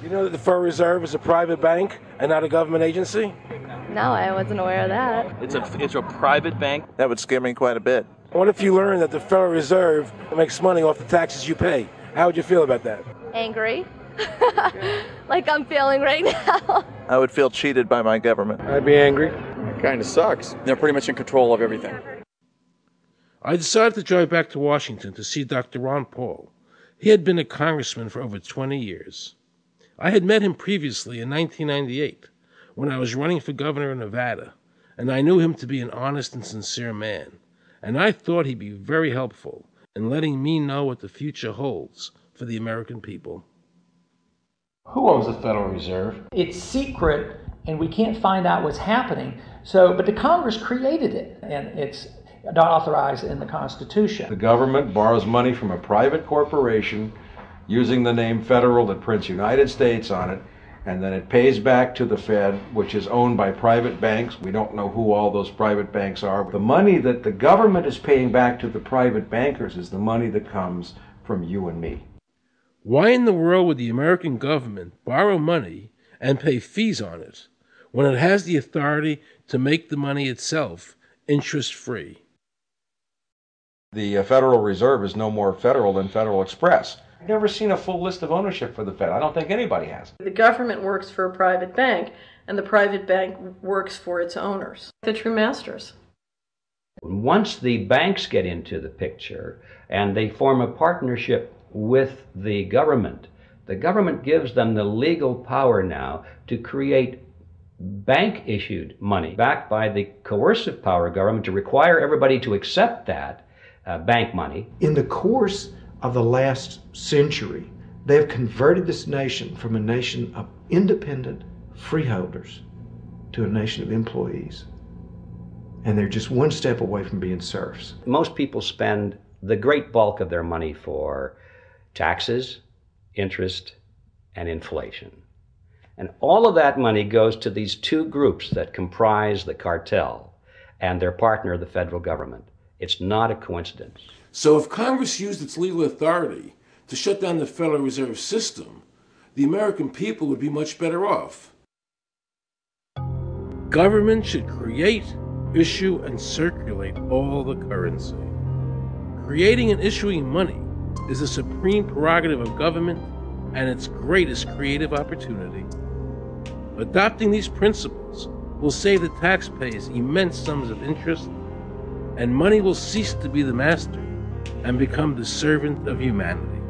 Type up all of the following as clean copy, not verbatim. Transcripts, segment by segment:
You know that the Federal Reserve is a private bank and not a government agency? No, I wasn't aware of that. It's a private bank. That would scare me quite a bit. What if you learn that the Federal Reserve makes money off the taxes you pay? How would you feel about that? Angry. Like I'm feeling right now. I would feel cheated by my government. I'd be angry. It kind of sucks. They're pretty much in control of everything. I decided to drive back to Washington to see Dr. Ron Paul. He had been a congressman for over 20 years. I had met him previously in 1998 when I was running for governor of Nevada, and I knew him to be an honest and sincere man, and I thought he'd be very helpful in letting me know what the future holds for the American people. Who owns the Federal Reserve? It's secret, and we can't find out what's happening. But the Congress created it, and it's not authorized in the Constitution. The government borrows money from a private corporation using the name Federal that prints United States on it, and then it pays back to the Fed, which is owned by private banks. We don't know who all those private banks are. The money that the government is paying back to the private bankers is the money that comes from you and me. Why in the world would the American government borrow money and pay fees on it when it has the authority to make the money itself interest-free? The Federal Reserve is no more federal than Federal Express. I've never seen a full list of ownership for the Fed. I don't think anybody has. The government works for a private bank, and the private bank works for its owners, the true masters. Once the banks get into the picture and they form a partnership with the government gives them the legal power now to create bank-issued money backed by the coercive power of government to require everybody to accept that bank money. In the course of the last century, they have converted this nation from a nation of independent freeholders to a nation of employees. And they're just one step away from being serfs. Most people spend the great bulk of their money for taxes, interest, and inflation. And all of that money goes to these two groups that comprise the cartel and their partner, the federal government. It's not a coincidence. So if Congress used its legal authority to shut down the Federal Reserve System, the American people would be much better off. Government should create, issue, and circulate all the currency. Creating and issuing money is the supreme prerogative of government and its greatest creative opportunity. Adopting these principles will save the taxpayers immense sums of interest, and money will cease to be the master and become the servant of humanity.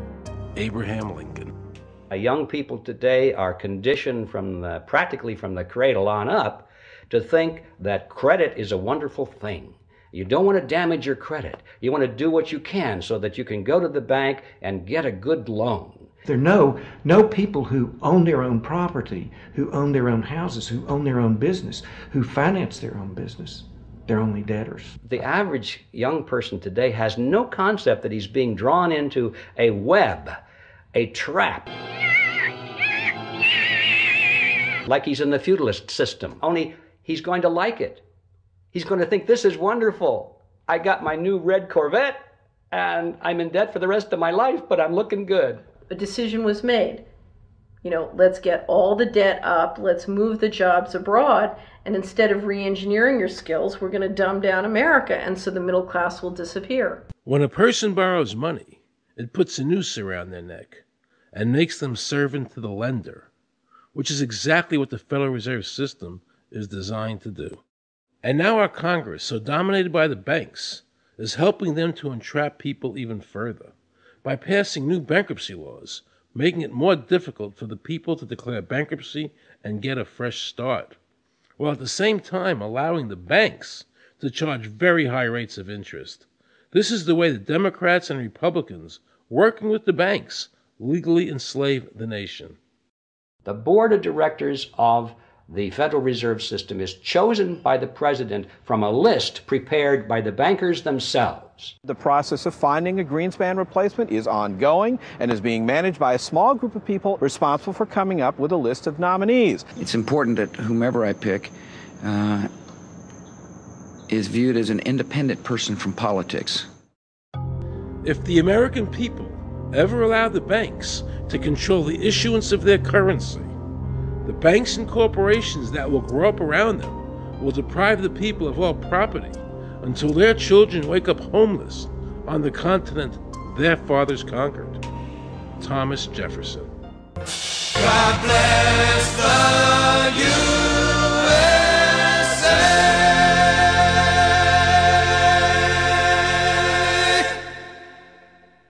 Abraham Lincoln. Young people today are conditioned practically from the cradle on up to think that credit is a wonderful thing. You don't want to damage your credit. You want to do what you can so that you can go to the bank and get a good loan. There are no people who own their own property, who own their own houses, who own their own business, who finance their own business. They're only debtors. The average young person today has no concept that he's being drawn into a web, a trap. Like he's in the feudalist system, only he's going to like it. He's going to think, this is wonderful. I got my new red Corvette, and I'm in debt for the rest of my life, but I'm looking good. A decision was made. Let's get all the debt up, let's move the jobs abroad, and instead of re-engineering your skills, we're going to dumb down America, and so the middle class will disappear. When a person borrows money, it puts a noose around their neck and makes them servant to the lender, which is exactly what the Federal Reserve System is designed to do. And now our Congress, so dominated by the banks, is helping them to entrap people even further by passing new bankruptcy laws, making it more difficult for the people to declare bankruptcy and get a fresh start, while at the same time allowing the banks to charge very high rates of interest. This is the way the Democrats and Republicans, working with the banks, legally enslave the nation. The board of directors of the Federal Reserve System is chosen by the president from a list prepared by the bankers themselves. The process of finding a Greenspan replacement is ongoing and is being managed by a small group of people responsible for coming up with a list of nominees. It's important that whomever I pick is viewed as an independent person from politics. If the American people ever allow the banks to control the issuance of their currency. The banks and corporations that will grow up around them will deprive the people of all property until their children wake up homeless on the continent their fathers conquered. Thomas Jefferson. God bless